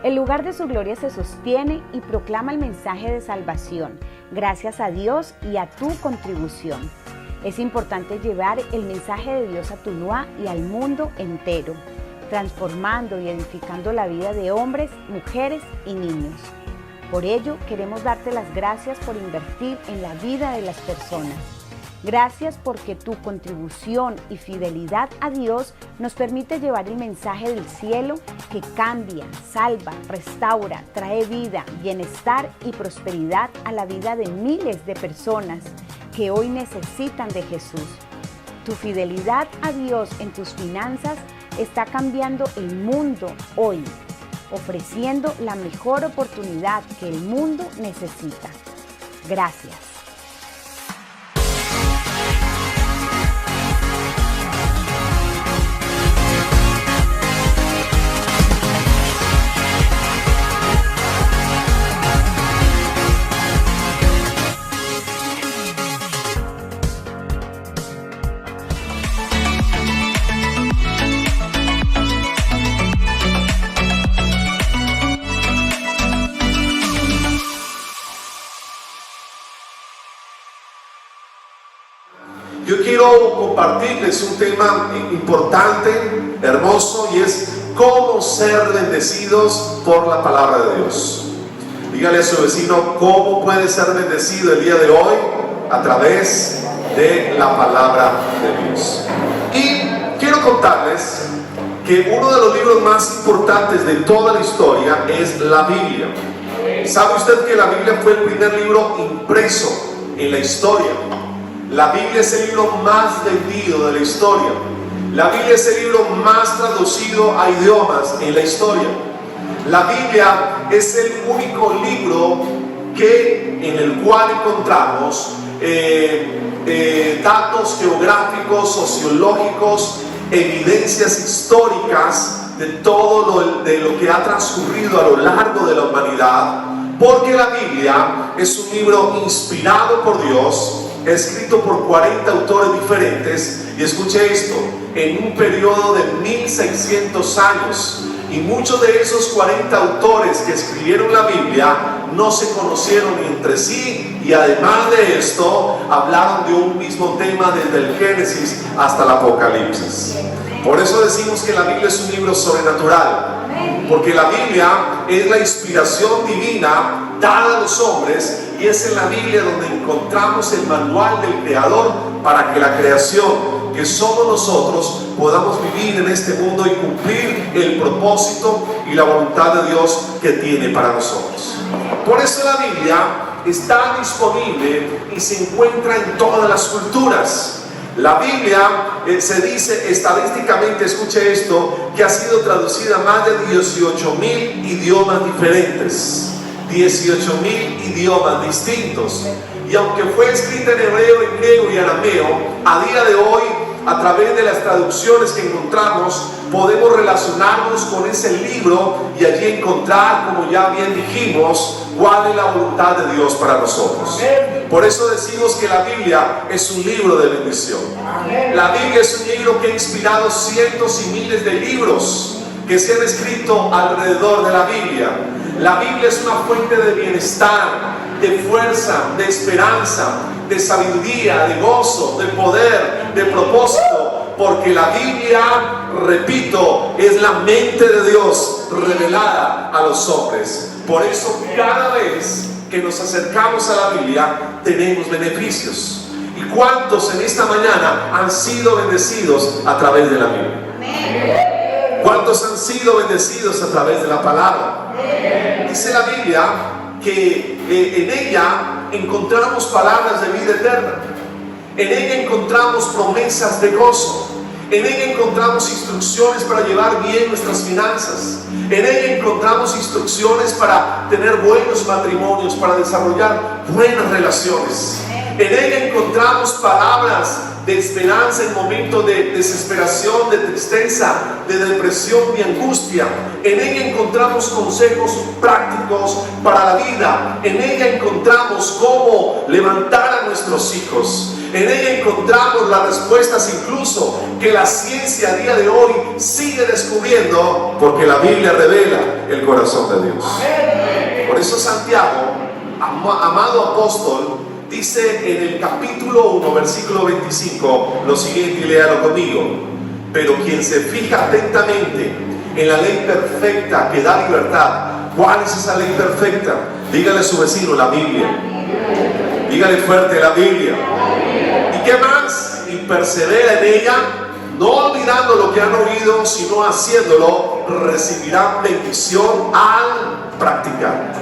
El lugar de su gloria se sostiene y proclama el mensaje de salvación, gracias a Dios y a tu contribución. Es importante llevar el mensaje de Dios a Tuluá y al mundo entero, transformando y edificando la vida de hombres, mujeres y niños. Por ello, queremos darte las gracias por invertir en la vida de las personas. Gracias porque tu contribución y fidelidad a Dios nos permite llevar el mensaje del cielo que cambia, salva, restaura, trae vida, bienestar y prosperidad a la vida de miles de personas que hoy necesitan de Jesús. Tu fidelidad a Dios en tus finanzas está cambiando el mundo hoy, ofreciendo la mejor oportunidad que el mundo necesita. Gracias. Yo quiero compartirles un tema importante, hermoso, y es cómo ser bendecidos por la palabra de Dios. Dígale a su vecino, ¿cómo puede ser bendecido el día de hoy? A través de la palabra de Dios. Y quiero contarles que uno de los libros más importantes de toda la historia es la Biblia. ¿Sabe usted que la Biblia fue el primer libro impreso en la historia? La Biblia es el libro más vendido de la historia. La Biblia es el libro más traducido a idiomas en la historia. La Biblia es el único libro en el cual encontramos datos geográficos, sociológicos, evidencias históricas de todo lo que ha transcurrido a lo largo de la humanidad, porque la Biblia es un libro inspirado por Dios, escrito por 40 autores diferentes, y escuche esto, en un periodo de 1600 años, y muchos de esos 40 autores que escribieron la Biblia no se conocieron entre sí, y además de esto hablaron de un mismo tema desde el Génesis hasta el Apocalipsis. Por eso decimos que la Biblia es un libro sobrenatural, porque la Biblia es la inspiración divina dada a los hombres, y es en la Biblia donde encontramos el manual del Creador para que la creación, que somos nosotros, podamos vivir en este mundo y cumplir el propósito y la voluntad de Dios que tiene para nosotros. Por eso la Biblia está disponible y se encuentra en todas las culturas. La Biblia se dice estadísticamente, escuche esto, que ha sido traducida a más de 18,000 idiomas diferentes. 18,000 idiomas distintos, y aunque fue escrita en hebreo, en griego y arameo, a día de hoy, a través de las traducciones que encontramos, podemos relacionarnos con ese libro y allí encontrar, como ya bien dijimos, cuál es la voluntad de Dios para nosotros. Por eso decimos que la Biblia es un libro de bendición. La Biblia es un libro que ha inspirado cientos y miles de libros que se han escrito alrededor de la Biblia. La Biblia es una fuente de bienestar, de fuerza, de esperanza, de sabiduría, de gozo, de poder, de propósito, porque la Biblia, repito, es la mente de Dios revelada a los hombres. Por eso cada vez que nos acercamos a la Biblia tenemos beneficios. ¿Y cuántos en esta mañana han sido bendecidos a través de la Biblia? ¿Cuántos han sido bendecidos a través de la palabra? Dice la Biblia que en ella encontramos palabras de vida eterna, en ella encontramos promesas de gozo, en ella encontramos instrucciones para llevar bien nuestras finanzas, en ella encontramos instrucciones para tener buenos matrimonios, para desarrollar buenas relaciones, en ella encontramos palabras de esperanza en momentos de desesperación, de tristeza, de depresión y angustia. En ella encontramos consejos prácticos para la vida. En ella encontramos cómo levantar a nuestros hijos. En ella encontramos las respuestas incluso que la ciencia a día de hoy sigue descubriendo, porque la Biblia revela el corazón de Dios. Por eso Santiago, amado apóstol, dice en el capítulo 1, versículo 25, lo siguiente, y léalo conmigo: pero quien se fija atentamente en la ley perfecta que da libertad. ¿Cuál es esa ley perfecta? Dígale a su vecino: la Biblia. Dígale fuerte: la Biblia. ¿Y qué más? Y persevera en ella, no olvidando lo que han oído, sino haciéndolo, recibirán bendición al practicar.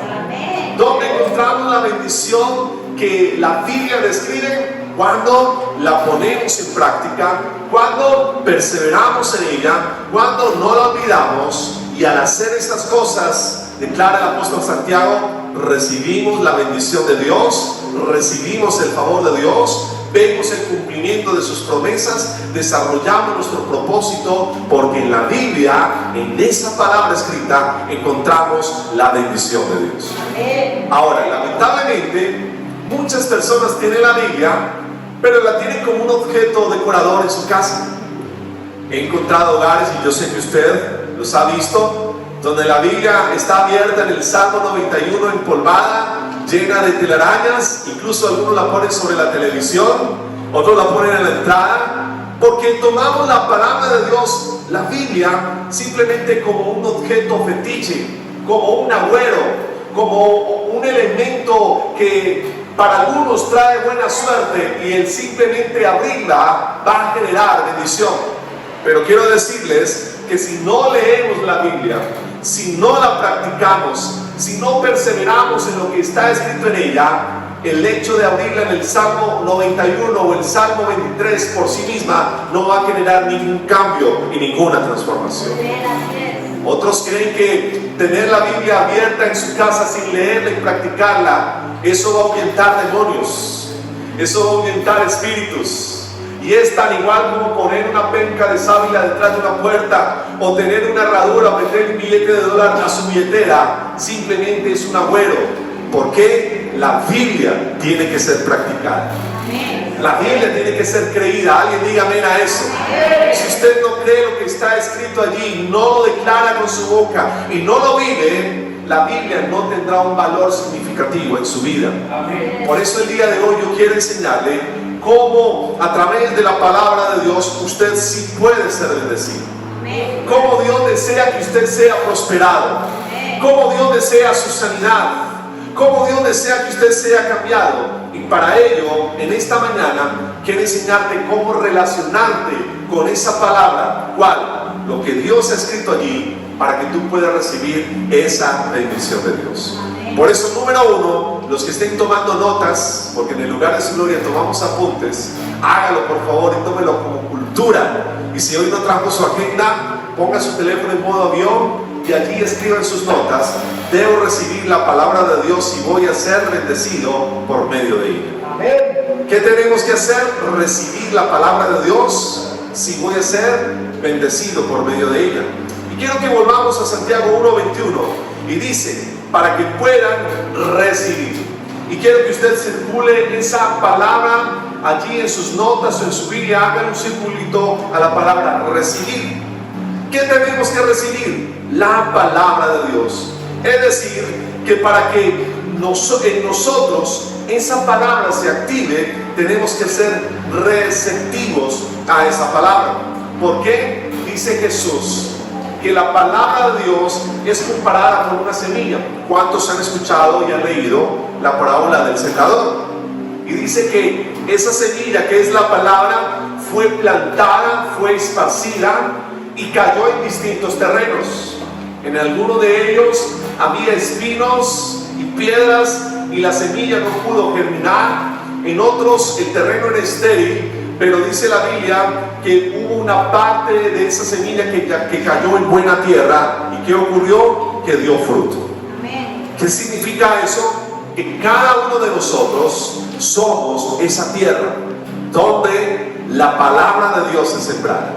¿Dónde encontramos la bendición que la Biblia describe? Cuando la ponemos en práctica, cuando perseveramos en ella, cuando no la olvidamos, y al hacer estas cosas, declara el apóstol Santiago, recibimos la bendición de Dios, recibimos el favor de Dios, vemos el cumplimiento de sus promesas, desarrollamos nuestro propósito, porque en la Biblia, en esa palabra escrita, encontramos la bendición de Dios. Ahora, lamentablemente, muchas personas tienen la Biblia, pero la tienen como un objeto decorador en su casa. He encontrado hogares, y yo sé que usted los ha visto, donde la Biblia está abierta en el Salmo 91 empolvada, llena de telarañas, incluso algunos la ponen sobre la televisión, otros la ponen en la entrada, porque tomamos la palabra de Dios, la Biblia, simplemente como un objeto fetiche, como un agüero, como un elemento que para algunos trae buena suerte, y el simplemente abrirla va a generar bendición. Pero quiero decirles que si no leemos la Biblia, si no la practicamos, si no perseveramos en lo que está escrito en ella, el hecho de abrirla en el Salmo 91 o el Salmo 23 por sí misma no va a generar ningún cambio y ninguna transformación. Otros creen que tener la Biblia abierta en su casa sin leerla y practicarla, eso va a ahuyentar demonios, eso va a ahuyentar espíritus. Y es tan igual como poner una penca de sábila detrás de una puerta, o tener una herradura, o meter un billete de $1 a su billetera. Simplemente es un agüero. ¿Por qué? La Biblia tiene que ser practicada. La Biblia tiene que ser creída. Alguien diga amén a eso. Si usted no cree lo que está escrito allí, no lo declara con su boca y no lo vive, la Biblia no tendrá un valor significativo en su vida. Por eso el día de hoy yo quiero enseñarle cómo a través de la palabra de Dios usted sí puede ser bendecido. Cómo Dios desea que usted sea prosperado. Cómo Dios desea su sanidad. Cómo Dios desea que usted sea cambiado. Y para ello, en esta mañana, quiero enseñarte cómo relacionarte con esa palabra. ¿Cuál? Lo que Dios ha escrito allí, para que tú puedas recibir esa bendición de Dios. Por eso, número uno, los que estén tomando notas, porque en el lugar de su gloria tomamos apuntes, hágalo por favor y tómelo como cultura. Y si hoy no trajo su agenda, ponga su teléfono en modo avión y allí escriban sus notas: debo recibir la palabra de Dios y voy a ser bendecido por medio de ella. ¿Qué tenemos que hacer? Recibir la palabra de Dios si voy a ser bendecido por medio de ella. Y quiero que volvamos a Santiago 1:21 y dice: para que puedan recibir. Y quiero que usted circule esa palabra allí en sus notas o en su Biblia. Hagan un circulito a la palabra recibir. ¿Qué tenemos que recibir? La palabra de Dios. Es decir, que para que en nosotros esa palabra se active, tenemos que ser receptivos a esa palabra. ¿Por qué? Dice Jesús que la palabra de Dios es comparada con una semilla. ¿Cuántos han escuchado y han leído la parábola del sembrador? Y dice que esa semilla, que es la palabra, fue plantada, fue esparcida y cayó en distintos terrenos. En alguno de ellos había espinos y piedras y la semilla no pudo germinar. En otros el terreno era estéril, pero dice la Biblia que hubo una parte de esa semilla que cayó en buena tierra. ¿Y qué ocurrió? Que dio fruto. ¿Qué significa eso? Que cada uno de nosotros somos esa tierra donde la palabra de Dios es sembrada.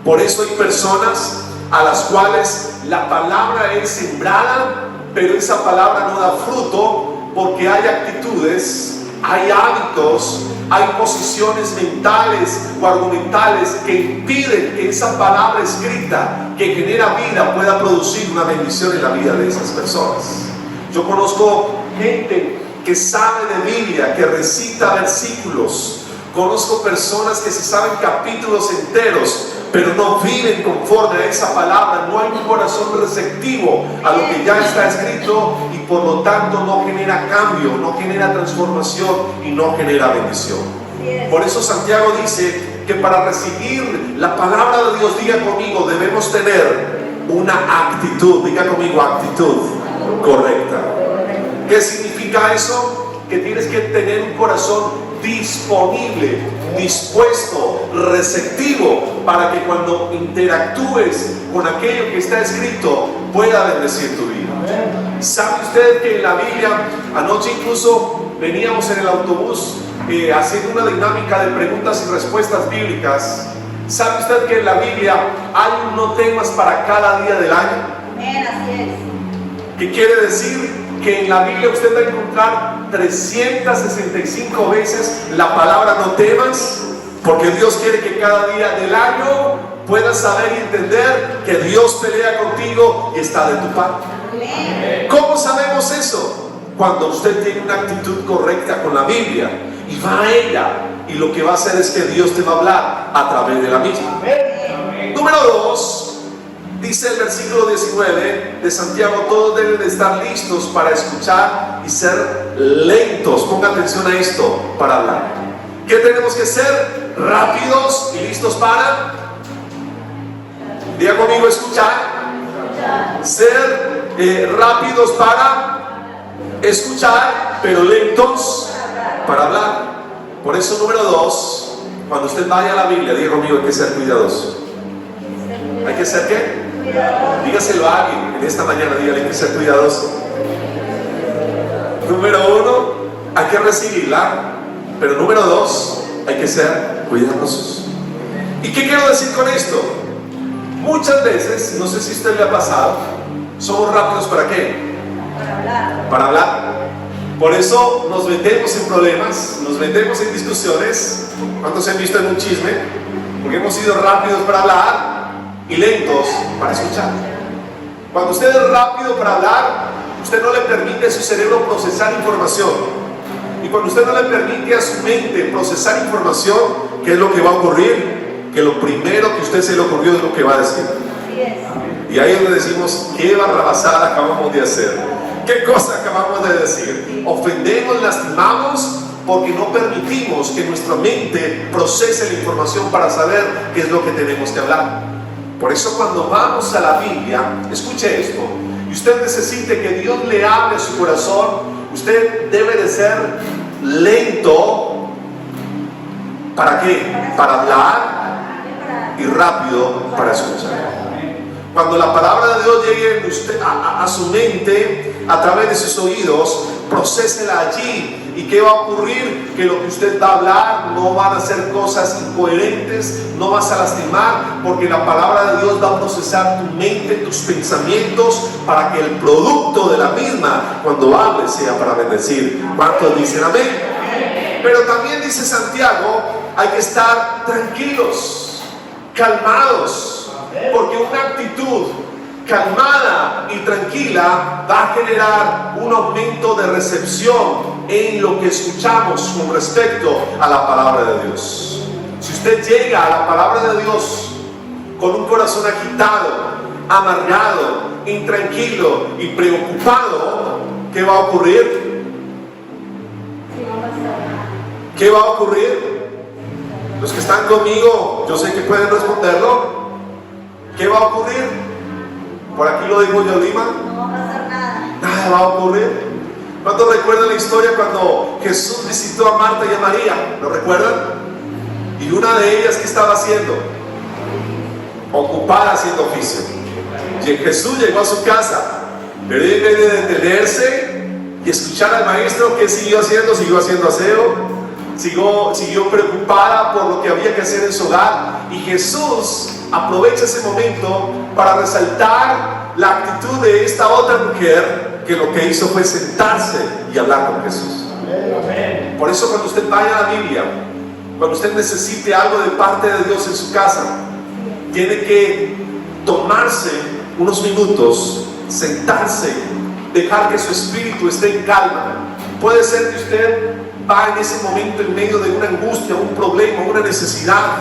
Por eso hay personas a las cuales la palabra es sembrada, pero esa palabra no da fruto, porque hay actitudes, hay hábitos, hay posiciones mentales o argumentales que impiden que esa palabra escrita que genera vida pueda producir una bendición en la vida de esas personas. Yo conozco gente que sabe de Biblia, que recita versículos. Conozco personas que se saben capítulos enteros, pero no viven conforme a esa palabra. No hay un corazón receptivo a lo que ya está escrito y por lo tanto no genera cambio, no genera transformación y no genera bendición. Por eso Santiago dice que para recibir la palabra de Dios, diga conmigo, debemos tener una actitud, diga conmigo, actitud correcta. ¿Qué significa eso? Que tienes que tener un corazón disponible, dispuesto, receptivo, para que cuando interactúes con aquello que está escrito pueda bendecir tu vida. ¿Sabe usted que en la Biblia, anoche incluso veníamos en el autobús haciendo una dinámica de preguntas y respuestas bíblicas? ¿Sabe usted que en la Biblia hay unos temas para cada día del año? Así es. ¿Qué quiere decir? Que en la Biblia usted va a encontrar 365 veces la palabra no temas, porque Dios quiere que cada día del año puedas saber y entender que Dios pelea contigo y está de tu parte. ¿Cómo sabemos eso? Cuando usted tiene una actitud correcta con la Biblia y va a ella, y lo que va a hacer es que Dios te va a hablar a través de la misma. Número 2, dice el versículo 19 de Santiago: todos deben de estar listos para escuchar y ser lentos, ponga atención a esto, para hablar. ¿Qué tenemos que ser? Rápidos y listos para, diga conmigo, escuchar. Ser rápidos para escuchar, pero lentos para hablar. Por eso, número 2, cuando usted vaya a la Biblia, diga conmigo, hay que ser cuidadoso. ¿Hay que ser qué? Dígaselo a alguien en esta mañana, dígale, hay que ser cuidadoso. Número 1, hay que recibirla, pero número 2, hay que ser cuidadosos. ¿Y qué quiero decir con esto? Muchas veces, no sé si a usted le ha pasado, somos rápidos ¿para qué? Para hablar. Por eso nos metemos en problemas, nos metemos en discusiones. ¿Cuántos se han visto en un chisme? Porque hemos sido rápidos para hablar y lentos para escuchar. Cuando usted es rápido para hablar, usted no le permite a su cerebro procesar información. Y cuando usted no le permite a su mente procesar información, ¿qué es lo que va a ocurrir? Que lo primero que a usted se le ocurrió es lo que va a decir. Y ahí es donde decimos, ¿qué barrabasada acabamos de hacer? ¿Qué cosa acabamos de decir? Ofendemos, lastimamos, porque no permitimos que nuestra mente procese la información para saber qué es lo que tenemos que hablar. Por eso cuando vamos a la Biblia, escuche esto, y usted necesite que Dios le hable a su corazón, usted debe de ser lento. ¿Para qué? Para hablar y rápido para escuchar. Cuando la palabra de Dios llegue a su mente, a través de sus oídos, procésela allí. ¿Y qué va a ocurrir? Que lo que usted va a hablar no van a ser cosas incoherentes, no vas a lastimar, porque la palabra de Dios va a procesar tu mente, tus pensamientos, para que el producto de la misma, cuando hable, sea para bendecir. ¿Cuántos dicen amén? Pero también dice Santiago, hay que estar tranquilos, calmados, porque una actitud calmada y tranquila va a generar un aumento de recepción en lo que escuchamos con respecto a la palabra de Dios. Si usted llega a la palabra de Dios con un corazón agitado, amargado, intranquilo y preocupado, ¿qué va a ocurrir? ¿Qué va a ocurrir? Los que están conmigo, yo sé que pueden responderlo. ¿Qué va a ocurrir? Por aquí lo digo yo, Lima. No va a pasar nada. Nada va a ocurrir. ¿Cuántos recuerdan la historia cuando Jesús visitó a Marta y a María? ¿Lo recuerdan? Y una de ellas, ¿qué estaba haciendo? Ocupada haciendo oficio. Y Jesús llegó a su casa, pero en vez de detenerse y escuchar al maestro, ¿qué siguió haciendo? Siguió haciendo aseo, siguió preocupada por lo que había que hacer en su hogar. Y Jesús aprovecha ese momento para resaltar la actitud de esta otra mujer, que lo que hizo fue sentarse y hablar con Jesús. Por eso cuando usted vaya a la Biblia, cuando usted necesite algo de parte de Dios en su casa, tiene que tomarse unos minutos, sentarse, dejar que su espíritu esté en calma. Puede ser que usted va en ese momento en medio de una angustia, un problema, una necesidad.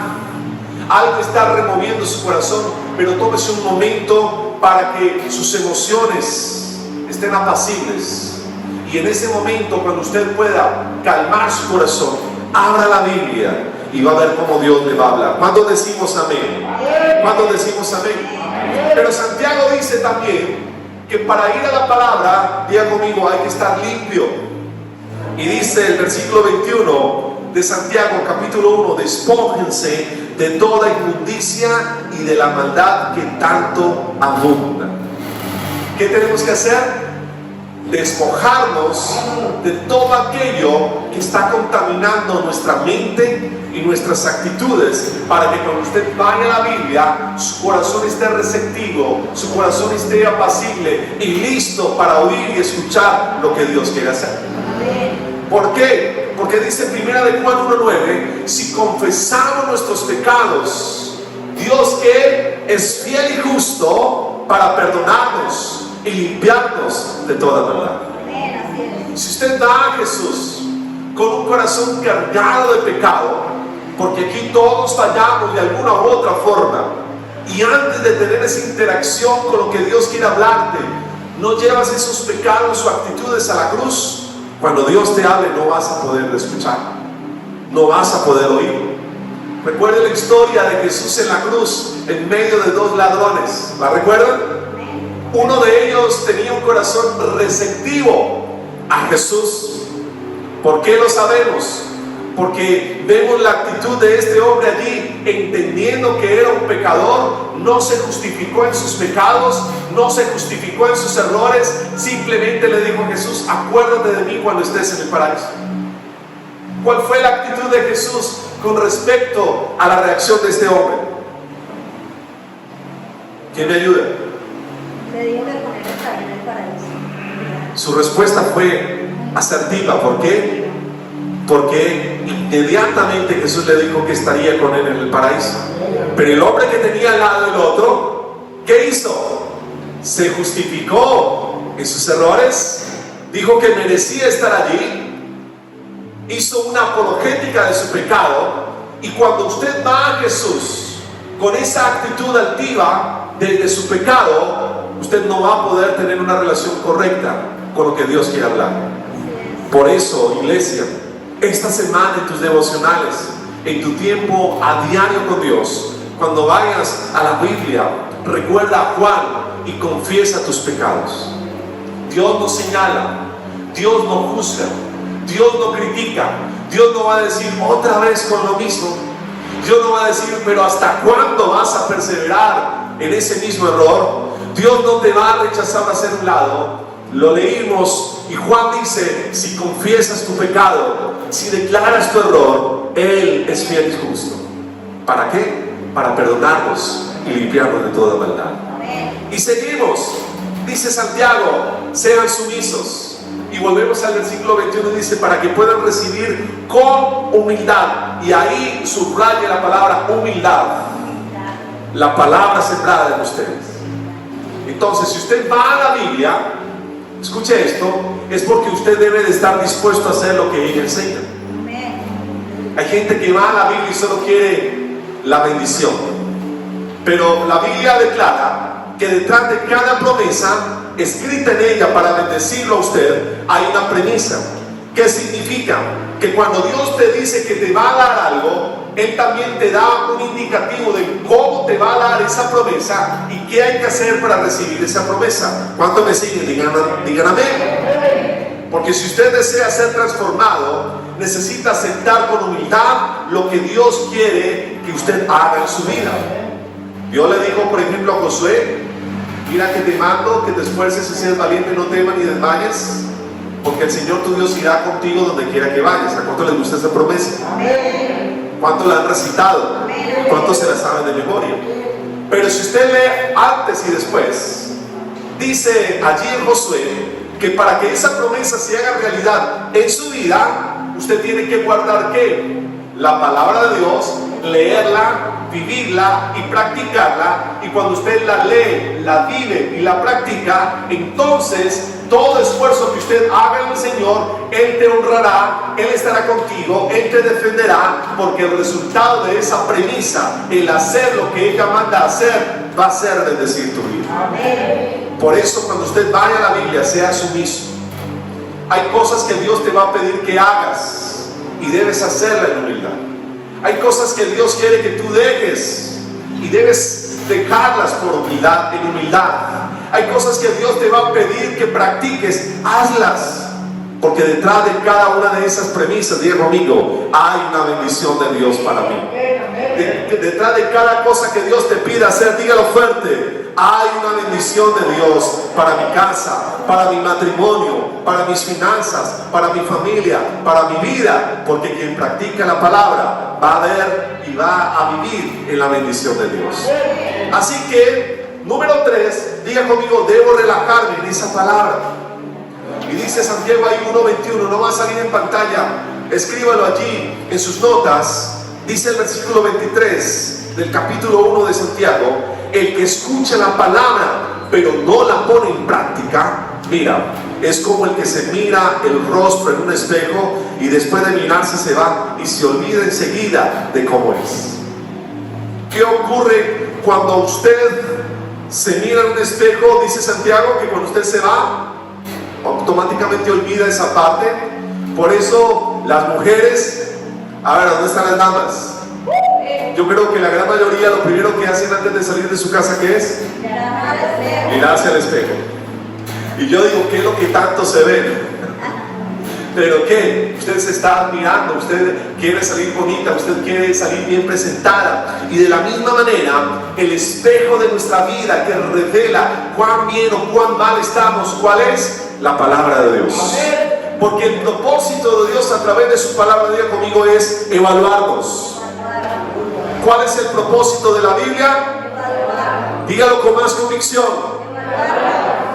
Algo está removiendo su corazón, pero tómese un momento para que sus emociones estén apacibles. Y en ese momento, cuando usted pueda calmar su corazón, abra la Biblia y va a ver cómo Dios le va a hablar. ¿Cuándo decimos amén? ¿Cuándo decimos amén? Pero Santiago dice también que para ir a la palabra, diga conmigo, hay que estar limpio. Y dice el versículo 21 de Santiago capítulo 1: despójense de toda inmundicia y de la maldad que tanto abunda. ¿Qué tenemos que hacer? Despojarnos de todo aquello que está contaminando nuestra mente y nuestras actitudes, para que cuando usted vaya a la Biblia, su corazón esté receptivo, su corazón esté apacible y listo para oír y escuchar lo que Dios quiere hacer. ¿Por qué? Porque dice en 1 de Juan 1:9: si confesamos nuestros pecados, Dios, que Él es fiel y justo para perdonarnos y limpiarnos de toda maldad. Si usted va a Jesús con un corazón cargado de pecado, porque aquí todos fallamos de alguna u otra forma, y antes de tener esa interacción con lo que Dios quiere hablarte, no llevas esos pecados o actitudes a la cruz, cuando Dios te hable no vas a poder escuchar, no vas a poder oír. Recuerden la historia de Jesús en la cruz en medio de dos ladrones. ¿La recuerdan? Uno de ellos tenía un corazón receptivo a Jesús. ¿Por qué lo sabemos? Porque vemos la actitud de este hombre allí, entendiendo que era un pecador. No se justificó en sus pecados, no se justificó en sus errores, simplemente le dijo a Jesús: acuérdate de mí cuando estés en el paraíso. ¿Cuál fue la actitud de Jesús con respecto a la reacción de este hombre? ¿Quién me ayuda? Le dijo que con él estaría en el paraíso. Su respuesta fue asertiva. ¿Por qué? Porque inmediatamente Jesús le dijo que estaría con él en el paraíso. Pero el hombre que tenía al lado del otro, ¿qué hizo? Se justificó en sus errores, dijo que merecía estar allí, hizo una apologética de su pecado. Y cuando usted va a Jesús con esa actitud altiva desde su pecado, usted no va a poder tener una relación correcta con lo que Dios quiere hablar. Por eso, iglesia, esta semana en tus devocionales, en tu tiempo a diario con Dios, cuando vayas a la Biblia, recuerda a Juan y confiesa tus pecados. Dios no señala, Dios no juzga, Dios no critica, Dios no va a decir otra vez con lo mismo. Dios no va a decir, pero ¿hasta cuándo vas a perseverar en ese mismo error? Dios no te va a rechazar a hacer un lado. Lo leímos y Juan dice: si confiesas tu pecado, si declaras tu error, Él es fiel y justo. ¿Para qué? Para perdonarnos y limpiarnos de toda maldad. Y seguimos, dice Santiago: sean sumisos. Y volvemos al versículo 21, dice: para que puedan recibir con humildad. Y ahí subraya la palabra humildad, la palabra sembrada en ustedes. Entonces, si usted va a la Biblia, escuche esto, es porque usted debe de estar dispuesto a hacer lo que ella enseña. Hay gente que va a la Biblia y solo quiere la bendición, pero la Biblia declara que detrás de cada promesa escrita en ella para bendecirlo a usted, hay una premisa. ¿Qué significa? Que cuando Dios te dice que te va a dar algo, Él también te da un indicativo de cómo te va a dar esa promesa y qué hay que hacer para recibir esa promesa. ¿Cuánto me siguen? Digan amén. Porque si usted desea ser transformado, necesita aceptar con humildad lo que Dios quiere que usted haga en su vida. Dios le dijo, por ejemplo, a Josué: mira que te mando que te esfuerces y seas valiente, no temas ni desmayes, porque el Señor tu Dios irá contigo donde quiera que vayas. ¿A cuánto les gusta esa promesa? ¿Cuánto la han recitado? ¿Cuánto se la saben de memoria? Pero si usted lee antes y después, dice allí en Josué que para que esa promesa se haga realidad en su vida, usted tiene que guardar ¿qué? La palabra de Dios, leerla, vivirla y practicarla. Y cuando usted la lee, la vive y la practica, entonces todo esfuerzo que usted haga en el Señor, Él te honrará, Él estará contigo, Él te defenderá, porque el resultado de esa premisa, el hacer lo que ella manda hacer, va a ser bendecir tu vida. Amén. Por eso cuando usted vaya a la Biblia, sea sumiso. Hay cosas que Dios te va a pedir que hagas y debes hacerla en humildad. Hay cosas que Dios quiere que tú dejes y debes dejarlas por humildad, en humildad. Hay cosas que Dios te va a pedir que practiques, hazlas, porque detrás de cada una de esas premisas, diga conmigo, hay una bendición de Dios para mí. Detrás de cada cosa que Dios te pida hacer, dígalo fuerte, hay una bendición de Dios para mi casa, para mi matrimonio, para mis finanzas, para mi familia, para mi vida, porque quien practica la palabra va a ver y va a vivir en la bendición de Dios. Así que, número 3, diga conmigo, debo relajarme en esa palabra. Y dice Santiago ahí 1:21, no va a salir en pantalla, escríbalo allí en sus notas. Dice el versículo 23 del capítulo 1 de Santiago: el que escucha la palabra pero no la pone en práctica, mira, es como el que se mira el rostro en un espejo y después de mirarse se va y se olvida enseguida de cómo es. ¿Qué ocurre cuando usted se mira en un espejo? Dice Santiago que cuando usted se va, automáticamente olvida esa parte. Por eso las mujeres, a ver, ¿dónde están las damas? Yo creo que la gran mayoría lo primero que hacen antes de salir de su casa, ¿qué es? Mirarse al espejo. Y yo digo, ¿qué es lo que tanto se ve? Pero ¿qué? Usted se está mirando, usted quiere salir bonita, usted quiere salir bien presentada. Y de la misma manera, el espejo de nuestra vida que revela cuán bien o cuán mal estamos, ¿cuál es? La palabra de Dios. Porque el propósito de Dios a través de su palabra, diga conmigo, es evaluarnos. ¿Cuál es el propósito de la Biblia? Dígalo con más convicción.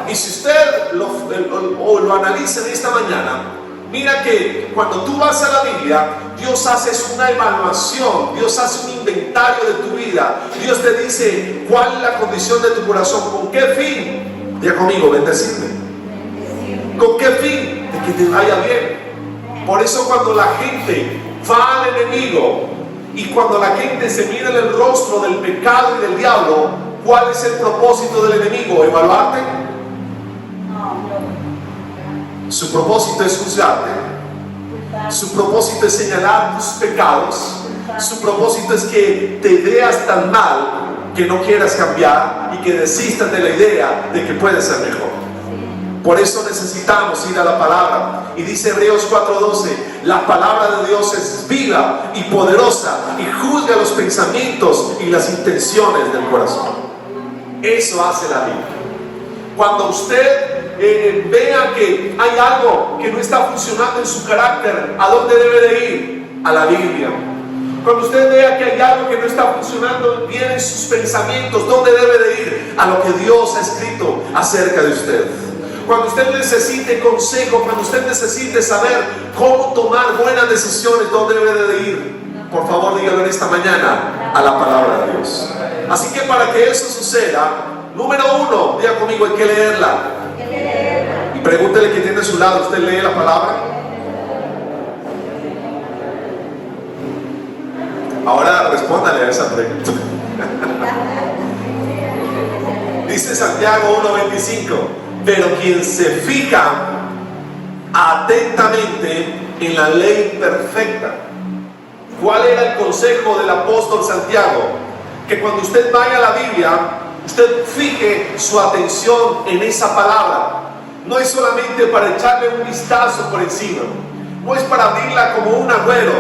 Y si usted lo analiza en esta mañana, mira que cuando tú vas a la Biblia, Dios hace una evaluación, Dios hace un inventario de tu vida. Dios te dice cuál es la condición de tu corazón, con qué fin. Diga conmigo, bendecirme. ¿Con qué fin? De que te vaya bien. Por eso cuando la gente va al enemigo y cuando la gente se mira en el rostro del pecado y del diablo, ¿cuál es el propósito del enemigo? ¿Evaluarte? Su propósito es juzgarte. Su propósito es señalar tus pecados. Su propósito es que te veas tan mal que no quieras cambiar y que desistas de la idea de que puedes ser mejor. Por eso necesitamos ir a la palabra. Y dice Hebreos 4:12, la palabra de Dios es viva y poderosa y juzga los pensamientos y las intenciones del corazón. Eso hace la Biblia. Cuando usted vea que hay algo que no está funcionando en su carácter, ¿a dónde debe de ir? A la Biblia. Cuando usted vea que hay algo que no está funcionando bien en sus pensamientos, ¿dónde debe de ir? A lo que Dios ha escrito acerca de usted. Cuando usted necesite consejo, cuando usted necesite saber cómo tomar buenas decisiones, ¿dónde debe de ir? Por favor, dígalo en esta mañana, a la palabra de Dios. Así que para que eso suceda, número 1, diga conmigo, hay que leerla. Y pregúntele que tiene a su lado, ¿usted lee la palabra? Ahora respóndale a esa pregunta. Dice Santiago 1:25, pero quien se fija atentamente en la ley perfecta. ¿Cuál era el consejo del apóstol Santiago? Que cuando usted vaya a la Biblia, usted fije su atención en esa palabra. No es solamente para echarle un vistazo por encima, no es para abrirla como un agüero,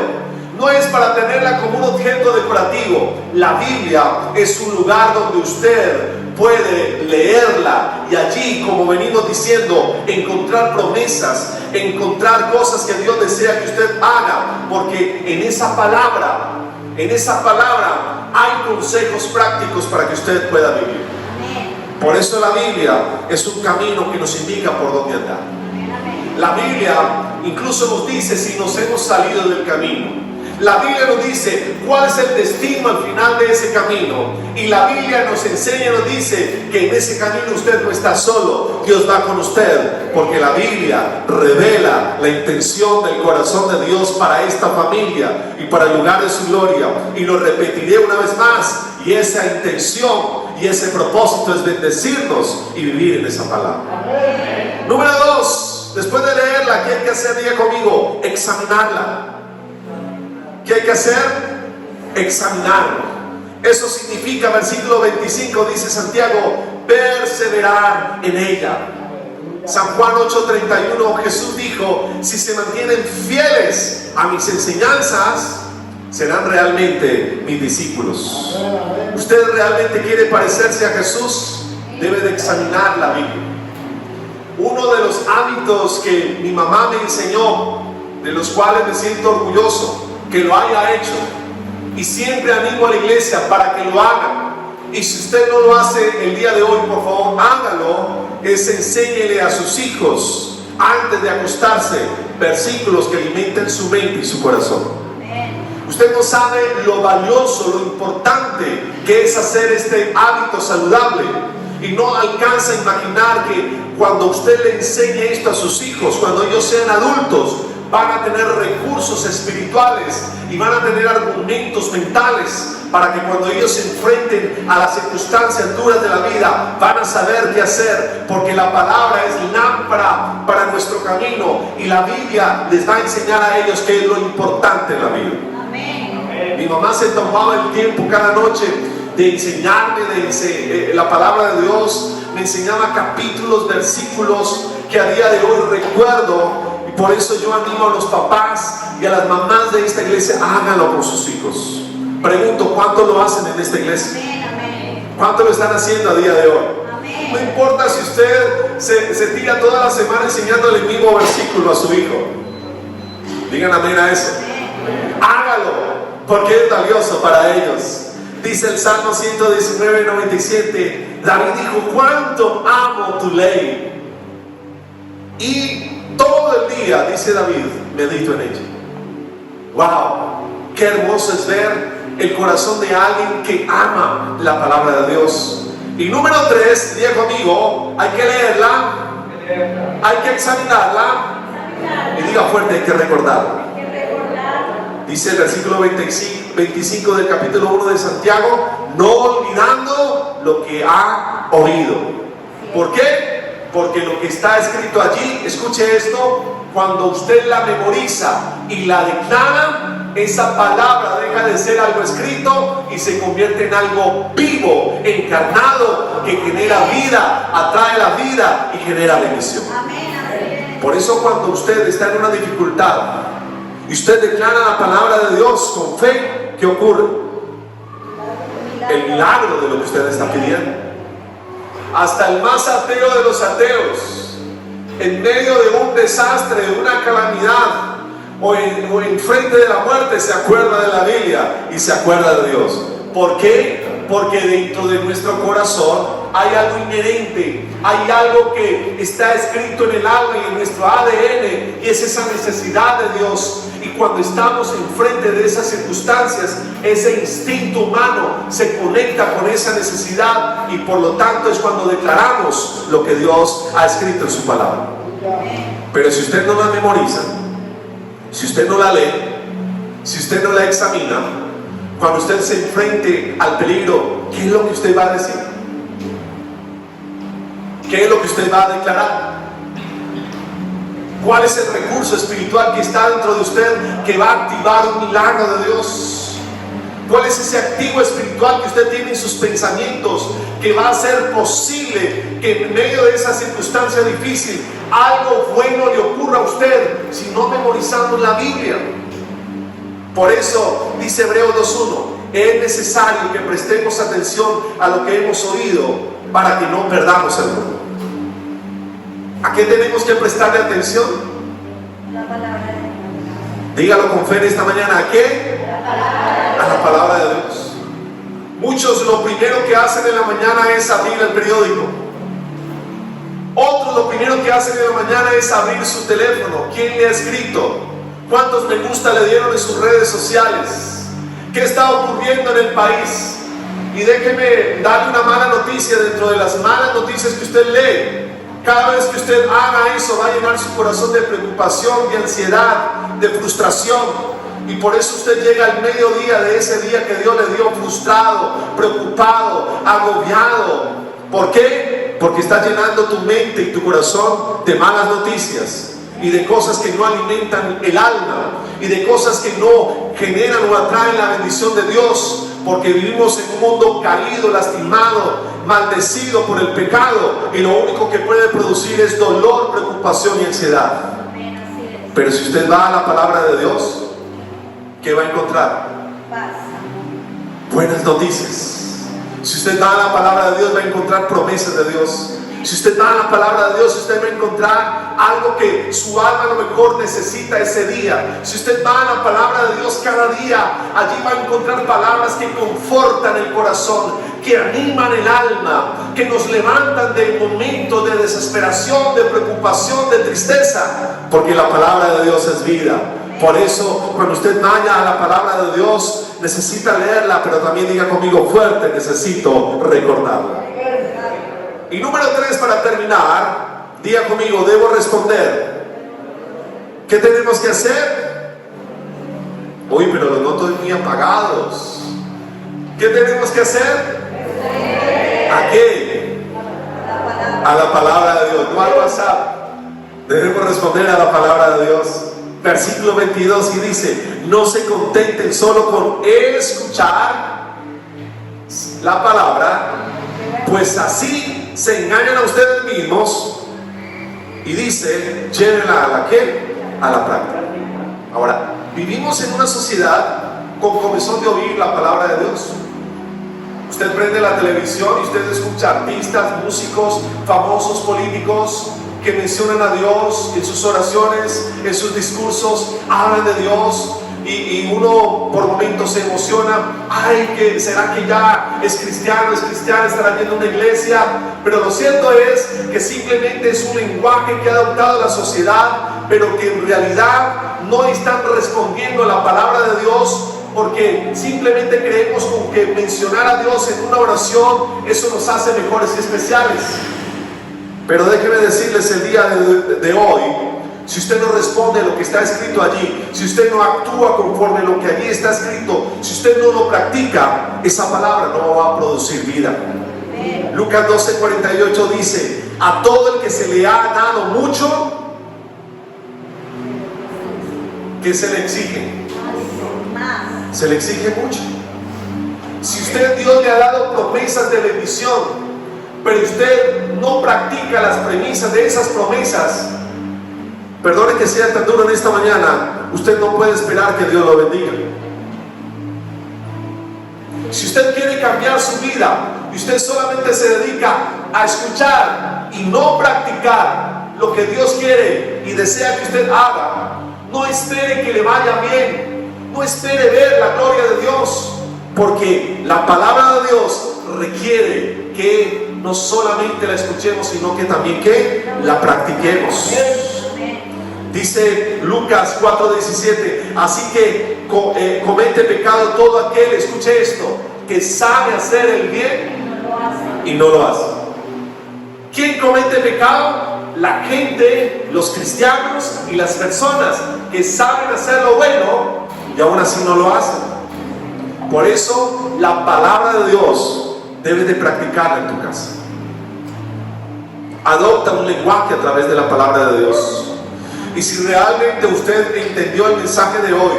no es para tenerla como un objeto decorativo. La Biblia es un lugar donde usted puede leerla y allí, como venimos diciendo, encontrar promesas, encontrar cosas que Dios desea que usted haga, porque en esa palabra hay consejos prácticos para que usted pueda vivir. Por eso la Biblia es un camino que nos indica por dónde andar. La Biblia incluso nos dice si nos hemos salido del camino. La Biblia nos dice cuál es el destino al final de ese camino. Y la Biblia nos enseña, nos dice que en ese camino usted no está solo. Dios va con usted, porque la Biblia revela la intención del corazón de Dios para esta familia y para el lugar de su gloria. Y lo repetiré una vez más. Y esa intención y ese propósito es bendecirnos y vivir en esa palabra. Número 2, después de leerla, ¿qué hay que hacer? Diga conmigo, examinarla. ¿Qué hay que hacer? Examinarlo. Eso significa, versículo 25 dice Santiago, perseverar en ella. San Juan 8:31, Jesús dijo, si se mantienen fieles a mis enseñanzas, serán realmente mis discípulos. ¿Usted realmente quiere parecerse a Jesús? Debe de examinar la Biblia. Uno de los hábitos que mi mamá me enseñó, de los cuales me siento orgulloso que lo haya hecho, y siempre animo a la iglesia para que lo haga, y si usted no lo hace el día de hoy, por favor hágalo, es enséñele a sus hijos antes de acostarse versículos que alimenten su mente y su corazón. Usted no sabe lo valioso, lo importante que es hacer este hábito saludable, y no alcanza a imaginar que cuando usted le enseñe esto a sus hijos, cuando ellos sean adultos, van a tener recursos espirituales y van a tener argumentos mentales para que cuando ellos se enfrenten a las circunstancias duras de la vida, van a saber qué hacer, porque la palabra es lámpara para nuestro camino, y la Biblia les va a enseñar a ellos qué es lo importante en la vida. Amén. Mi mamá se tomaba el tiempo cada noche de enseñarme la palabra de Dios, me enseñaba capítulos, versículos que a día de hoy recuerdo. Por eso yo animo a los papás y a las mamás de esta iglesia, háganlo con sus hijos. Pregunto, ¿cuánto lo hacen en esta iglesia? ¿Cuánto lo están haciendo a día de hoy? No importa si usted se tira toda la semana enseñándole el mismo versículo a su hijo. Digan amén a eso. Hágalo, porque es valioso para ellos. Dice el Salmo 119:97, David dijo, cuánto amo tu ley. Y todo el día, dice David, medito en ella. Wow, qué hermoso es ver el corazón de alguien que ama la palabra de Dios. Y número 3, diga conmigo, hay que leerla, hay que examinarla, y diga fuerte, hay que recordarla. Dice el versículo 25 del capítulo 1 de Santiago, no olvidando lo que ha oído. ¿Por qué? Porque lo que está escrito allí, escuche esto, cuando usted la memoriza y la declara, esa palabra deja de ser algo escrito y se convierte en algo vivo, encarnado, que genera vida, atrae la vida y genera bendición. Por eso cuando usted está en una dificultad y usted declara la palabra de Dios con fe, ¿qué ocurre? El milagro de lo que usted está pidiendo. Hasta el más ateo de los ateos, en medio de un desastre, de una calamidad, o en frente de la muerte, se acuerda de la Biblia y se acuerda de Dios. ¿Por qué? Porque dentro de nuestro corazón hay algo inherente, hay algo que está escrito en el alma y en nuestro ADN, y es esa necesidad de Dios. Y cuando estamos enfrente de esas circunstancias, ese instinto humano se conecta con esa necesidad, y por lo tanto es cuando declaramos lo que Dios ha escrito en su palabra. Pero si usted no la memoriza, si usted no la lee, si usted no la examina, cuando usted se enfrente al peligro, ¿qué es lo que usted va a decir? ¿Qué es lo que usted va a declarar? ¿Cuál es el recurso espiritual que está dentro de usted que va a activar un milagro de Dios? ¿Cuál es ese activo espiritual que usted tiene en sus pensamientos que va a hacer posible que en medio de esa circunstancia difícil algo bueno le ocurra a usted, si no memorizamos la Biblia? Por eso dice Hebreos 2:1, es necesario que prestemos atención a lo que hemos oído para que no perdamos el rumbo. ¿A qué tenemos que prestarle atención? La palabra de Dios. Dígalo con fe en esta mañana. ¿A qué? A la palabra de Dios. Muchos lo primero que hacen en la mañana es abrir el periódico. Otros lo primero que hacen en la mañana es abrir su teléfono. ¿Quién le ha escrito? ¿Cuántos me gusta le dieron en sus redes sociales? ¿Qué está ocurriendo en el país? Y déjeme darle una mala noticia dentro de las malas noticias que usted lee. Cada vez que usted haga eso va a llenar su corazón de preocupación, de ansiedad, de frustración. Y por eso usted llega al mediodía de ese día que Dios le dio frustrado, preocupado, agobiado. ¿Por qué? Porque está llenando tu mente y tu corazón de malas noticias y de cosas que no alimentan el alma y de cosas que no generan o atraen la bendición de Dios, porque vivimos en un mundo caído, lastimado, maldecido por el pecado, y lo único que puede producir es dolor, preocupación y ansiedad. Pero si usted va a la palabra de Dios, ¿qué va a encontrar? Paz. Buenas noticias. Si usted va a la palabra de Dios, va a encontrar promesas de Dios. Si usted va a la palabra de Dios, usted va a encontrar algo que su alma a lo mejor necesita ese día. Si usted va a la palabra de Dios cada día, allí va a encontrar palabras que confortan el corazón, que animan el alma, que nos levantan del momento de desesperación, de preocupación, de tristeza, porque la palabra de Dios es vida. Por eso, cuando usted vaya a la palabra de Dios, necesita leerla, pero también diga conmigo fuerte: necesito recordarla. Y número 3, para terminar, diga conmigo: debo responder. ¿Qué tenemos que hacer? Uy, pero los noto muy apagados. ¿Qué tenemos que hacer? ¿A qué? A la palabra de Dios, no al WhatsApp. Debemos responder a la palabra de Dios. Versículo 22 y dice: no se contenten solo con escuchar la palabra, pues así se engañan a ustedes mismos. Y dice: llévenla a la ¿qué? A la práctica. Ahora, vivimos en una sociedad con comezón de oír la palabra de Dios. Usted prende la televisión y usted escucha artistas, músicos, famosos, políticos que mencionan a Dios en sus oraciones, en sus discursos, hablan de Dios, y uno por momentos se emociona. Ay, ¿será que ya es cristiano, estará yendo a una iglesia? Pero lo cierto es que simplemente es un lenguaje que ha adoptado la sociedad, pero que en realidad no están respondiendo a la palabra de Dios, porque simplemente creemos con que mencionar a Dios en una oración, eso nos hace mejores y especiales. Pero déjenme decirles el día de hoy, si usted no responde a lo que está escrito allí, si usted no actúa conforme a lo que allí está escrito, si usted no lo practica, esa palabra no va a producir vida. Lucas 12:48 dice: a todo el que se le ha dado mucho, ¿qué se le exige? Se le exige mucho. Si usted, Dios le ha dado promesas de bendición, pero usted no practica las premisas de esas promesas, perdone que sea tan duro en esta mañana, usted no puede esperar que Dios lo bendiga. Si usted quiere cambiar su vida y usted solamente se dedica a escuchar y no practicar lo que Dios quiere y desea que usted haga, no espere que le vaya bien, no espere ver la gloria de Dios, porque la palabra de Dios requiere que no solamente la escuchemos, sino que también que la practiquemos. Dice Lucas 4:17: así que comete pecado todo aquel, escuche esto, que sabe hacer el bien y no lo hace. ¿Quién comete pecado? La gente, los cristianos y las personas que saben hacer lo bueno y aún así no lo hacen. Por eso la palabra de Dios debes de practicarla en tu casa. Adopta un lenguaje a través de la palabra de Dios. Y si realmente usted entendió el mensaje de hoy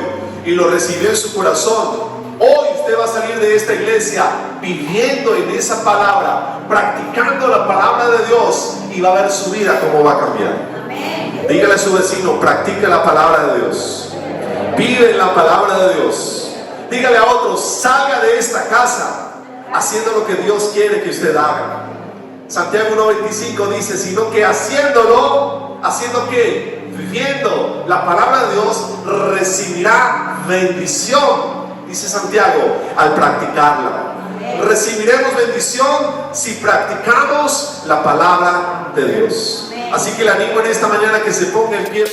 y lo recibió en su corazón, hoy usted va a salir de esta iglesia viviendo en esa palabra, practicando la palabra de Dios, y va a ver su vida cómo va a cambiar. Dígale a su vecino: practique la palabra de Dios, vive en la palabra de Dios. Dígale a otros: salga de esta casa haciendo lo que Dios quiere que usted haga. Santiago 1:25 dice: sino que haciéndolo, ¿haciendo qué? Viviendo la palabra de Dios, recibirá bendición, dice Santiago, al practicarla. recibiremos bendición si practicamos la palabra de Dios. Así que le animo en esta mañana que se ponga en pie.